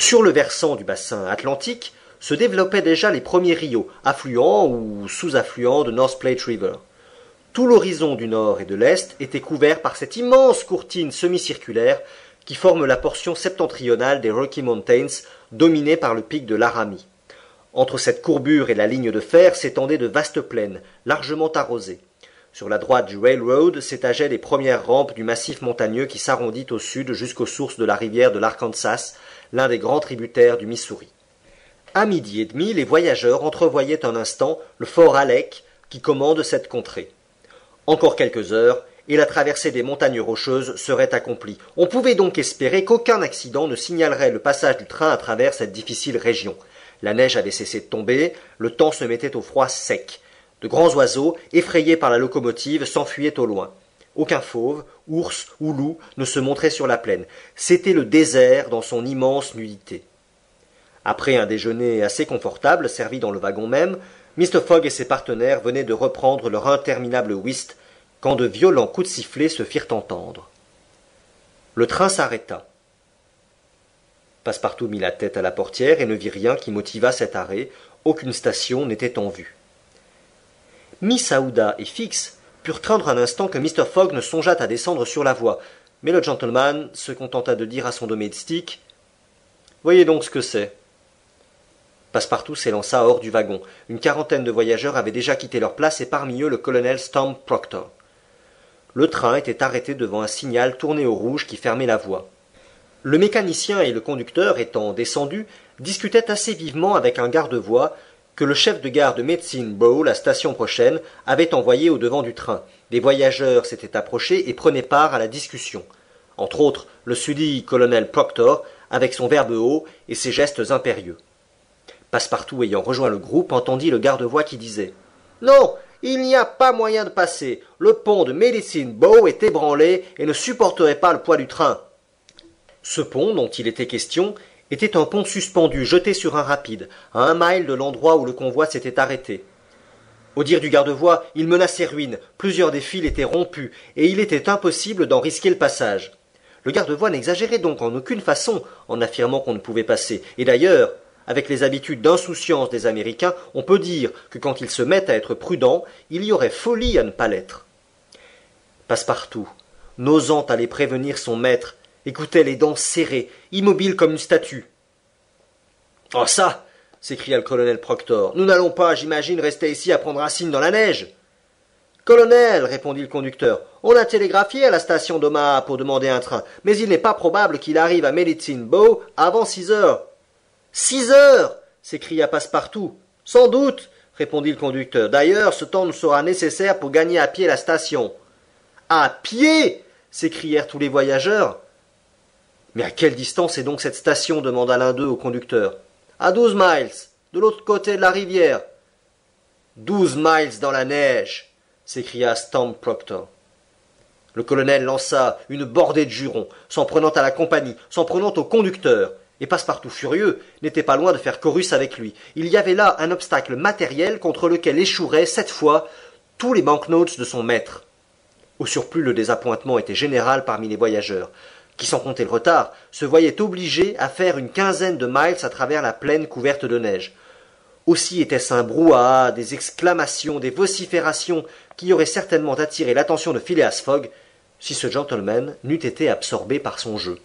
Sur le versant du bassin atlantique se développaient déjà les premiers rios, affluents ou sous-affluents de North Platte River. Tout l'horizon du nord et de l'est était couvert par cette immense courtine semi-circulaire qui forme la portion septentrionale des Rocky Mountains, dominée par le pic de Laramie. Entre cette courbure et la ligne de fer s'étendaient de vastes plaines, largement arrosées. Sur la droite du railroad s'étageaient les premières rampes du massif montagneux qui s'arrondit au sud jusqu'aux sources de la rivière de l'Arkansas, l'un des grands tributaires du Missouri. À midi et demi, les voyageurs entrevoyaient un instant le fort Halleck qui commande cette contrée. Encore quelques heures, et la traversée des montagnes rocheuses serait accomplie. On pouvait donc espérer qu'aucun accident ne signalerait le passage du train à travers cette difficile région. La neige avait cessé de tomber, le temps se mettait au froid sec. De grands oiseaux, effrayés par la locomotive, s'enfuyaient au loin. Aucun fauve, ours ou loup ne se montrait sur la plaine. C'était le désert dans son immense nudité. Après un déjeuner assez confortable, servi dans le wagon même, Mr. Fogg et ses partenaires venaient de reprendre leur interminable whist quand de violents coups de sifflet se firent entendre. Le train s'arrêta. Passepartout mit la tête à la portière et ne vit rien qui motivât cet arrêt. Aucune station n'était en vue. Miss Aouda et Fix purent craindre un instant que Mr. Fogg ne songeât à descendre sur la voie, mais le gentleman se contenta de dire à son domestique « Voyez donc ce que c'est. » Passepartout s'élança hors du wagon. Une quarantaine de voyageurs avaient déjà quitté leur place et parmi eux le colonel Stamp Proctor. Le train était arrêté devant un signal tourné au rouge qui fermait la voie. Le mécanicien et le conducteur, étant descendus, discutaient assez vivement avec un garde-voie que le chef de gare de Medicine Bow, la station prochaine, avait envoyé au devant du train. Des voyageurs s'étaient approchés et prenaient part à la discussion. Entre autres, le susdit colonel Proctor, avec son verbe haut et ses gestes impérieux. Passepartout ayant rejoint le groupe entendit le garde-voie qui disait « Non, il n'y a pas moyen de passer. Le pont de Medicine Bow est ébranlé et ne supporterait pas le poids du train. » Ce pont, dont il était question, était un pont suspendu, jeté sur un rapide, à 1 mile de l'endroit où le convoi s'était arrêté. Au dire du garde-voie, il menaçait ruine, plusieurs des fils étaient rompus, et il était impossible d'en risquer le passage. Le garde-voie n'exagérait donc en aucune façon en affirmant qu'on ne pouvait passer, et d'ailleurs, avec les habitudes d'insouciance des Américains, on peut dire que quand ils se mettent à être prudents, il y aurait folie à ne pas l'être. Passepartout, n'osant aller prévenir son maître, écoutait les dents serrées, immobile comme une statue. « Oh ça !» s'écria le colonel Proctor. « Nous n'allons pas, j'imagine, rester ici à prendre racine dans la neige. »« Colonel, répondit le conducteur, on a télégraphié à la station d'Omaha pour demander un train, mais il n'est pas probable qu'il arrive à Medicine Bow avant 6 heures. »« 6 heures !» s'écria Passepartout. « Sans doute, répondit le conducteur. D'ailleurs, ce temps nous sera nécessaire pour gagner à pied la station. »« À pied !» s'écrièrent tous les voyageurs. « Mais à quelle distance est donc cette station » demanda l'un d'eux au conducteur. « À 12 miles, de l'autre côté de la rivière. »« 12 miles dans la neige !» s'écria Stamp Proctor. Le colonel lança une bordée de jurons, s'en prenant à la compagnie, s'en prenant au conducteur, et Passepartout furieux n'était pas loin de faire chorus avec lui. Il y avait là un obstacle matériel contre lequel échoueraient, cette fois, tous les banknotes de son maître. Au surplus, le désappointement était général parmi les voyageurs, qui, sans compter le retard, se voyaient obligés à faire une quinzaine de miles à travers la plaine couverte de neige. Aussi était-ce un brouhaha, des exclamations, des vociférations qui auraient certainement attiré l'attention de Phileas Fogg si ce gentleman n'eût été absorbé par son jeu.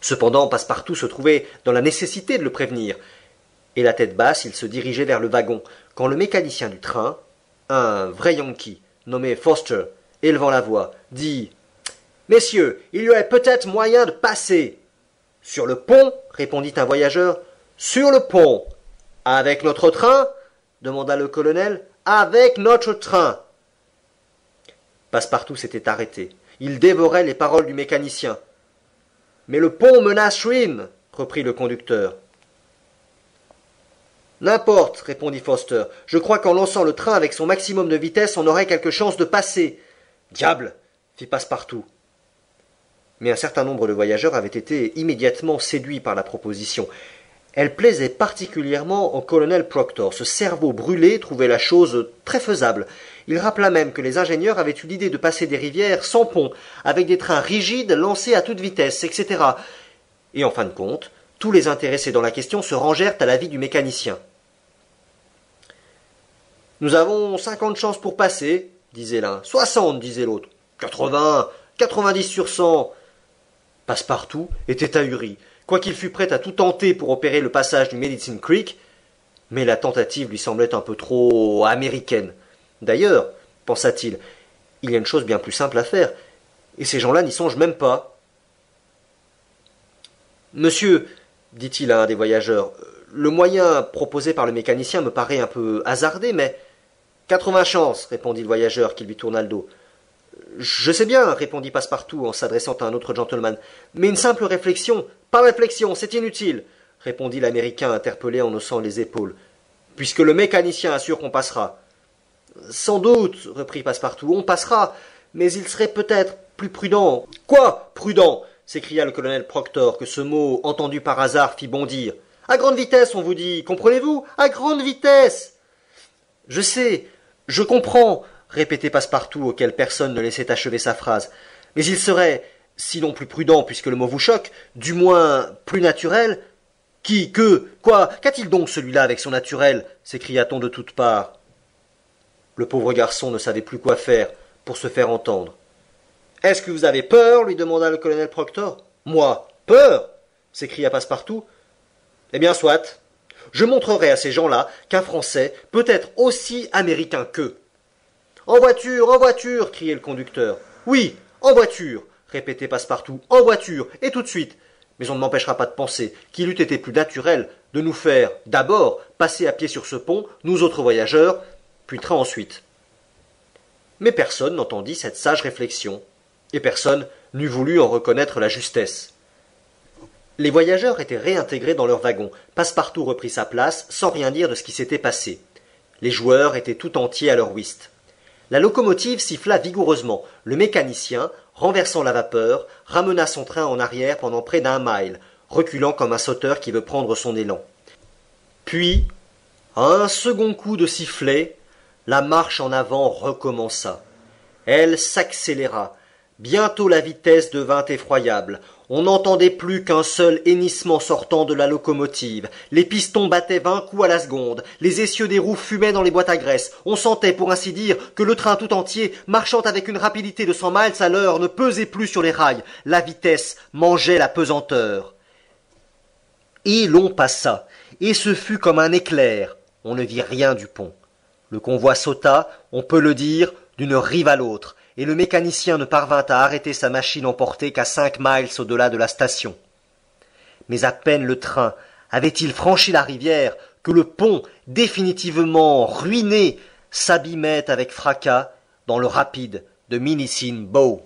Cependant, Passepartout se trouvait dans la nécessité de le prévenir, et la tête basse, il se dirigeait vers le wagon, quand le mécanicien du train, un vrai Yankee, nommé Foster, élevant la voix, dit « Messieurs, il y aurait peut-être moyen de passer. »« Sur le pont » répondit un voyageur. « Sur le pont. »« Avec notre train » demanda le colonel. « Avec notre train. » Passepartout s'était arrêté. Il dévorait les paroles du mécanicien. « Mais le pont menace ruine » reprit le conducteur. « N'importe, répondit Foster. Je crois qu'en lançant le train avec son maximum de vitesse, on aurait quelque chance de passer. Diable, fit Passepartout. Mais un certain nombre de voyageurs avaient été immédiatement séduits par la proposition. Elle plaisait particulièrement au colonel Proctor. Ce cerveau brûlé trouvait la chose très faisable. Il rappela même que les ingénieurs avaient eu l'idée de passer des rivières sans pont, avec des trains rigides lancés à toute vitesse, etc. Et en fin de compte, tous les intéressés dans la question se rangèrent à l'avis du mécanicien. « Nous avons 50 chances pour passer, disait l'un. 60, disait l'autre. 80, 90 sur 100. Passepartout était ahuri, quoiqu'il fût prêt à tout tenter pour opérer le passage du Medicine Creek, mais la tentative lui semblait un peu trop américaine. D'ailleurs, pensa-t-il, il y a une chose bien plus simple à faire, et ces gens-là n'y songent même pas. Monsieur, dit-il à un des voyageurs, le moyen proposé par le mécanicien me paraît un peu hasardé, mais 80 chances, répondit le voyageur qui lui tourna le dos. Je sais bien, répondit Passepartout en s'adressant à un autre gentleman, mais une simple réflexion. Pas réflexion, c'est inutile, répondit l'Américain interpellé en haussant les épaules. Puisque le mécanicien assure qu'on passera. Sans doute, reprit Passepartout, on passera, mais il serait peut-être plus prudent. Quoi, prudent? S'écria le colonel Proctor, que ce mot, entendu par hasard, fit bondir. À grande vitesse, on vous dit, comprenez-vous? À grande vitesse. Je sais, je comprends, répétait Passepartout, auquel personne ne laissait achever sa phrase. Mais il serait, sinon plus prudent, puisque le mot vous choque, du moins plus naturel. Qui, que, quoi, qu'a-t-il donc celui-là avec son naturel? S'écria-t-on de toutes parts. Le pauvre garçon ne savait plus quoi faire pour se faire entendre. Est-ce que vous avez peur? Lui demanda le colonel Proctor. Moi, peur? S'écria Passepartout. Eh bien, soit. Je montrerai à ces gens-là qu'un Français peut être aussi américain qu'eux. En voiture, criait le conducteur. Oui, en voiture, répétait Passepartout, en voiture, et tout de suite. Mais on ne m'empêchera pas de penser qu'il eût été plus naturel de nous faire d'abord passer à pied sur ce pont, nous autres voyageurs, puis train ensuite. Mais personne n'entendit cette sage réflexion, et personne n'eût voulu en reconnaître la justesse. Les voyageurs étaient réintégrés dans leur wagon. Passepartout reprit sa place, sans rien dire de ce qui s'était passé. Les joueurs étaient tout entiers à leur whist. La locomotive siffla vigoureusement. Le mécanicien, renversant la vapeur, ramena son train en arrière pendant près d'1 mile, reculant comme un sauteur qui veut prendre son élan. Puis, à un second coup de sifflet, la marche en avant recommença. Elle s'accéléra. Bientôt la vitesse devint effroyable. On n'entendait plus qu'un seul hennissement sortant de la locomotive. Les pistons battaient 20 coups à la seconde. Les essieux des roues fumaient dans les boîtes à graisse. On sentait, pour ainsi dire, que le train tout entier, marchant avec une rapidité de 100 miles à l'heure, ne pesait plus sur les rails. La vitesse mangeait la pesanteur. Et l'on passa, et ce fut comme un éclair. On ne vit rien du pont. Le convoi sauta, on peut le dire, d'une rive à l'autre, et le mécanicien ne parvint à arrêter sa machine emportée qu'à 5 miles au-delà de la station. Mais à peine le train avait-il franchi la rivière que le pont, définitivement ruiné, s'abîmait avec fracas dans le rapide de Minicine Bow.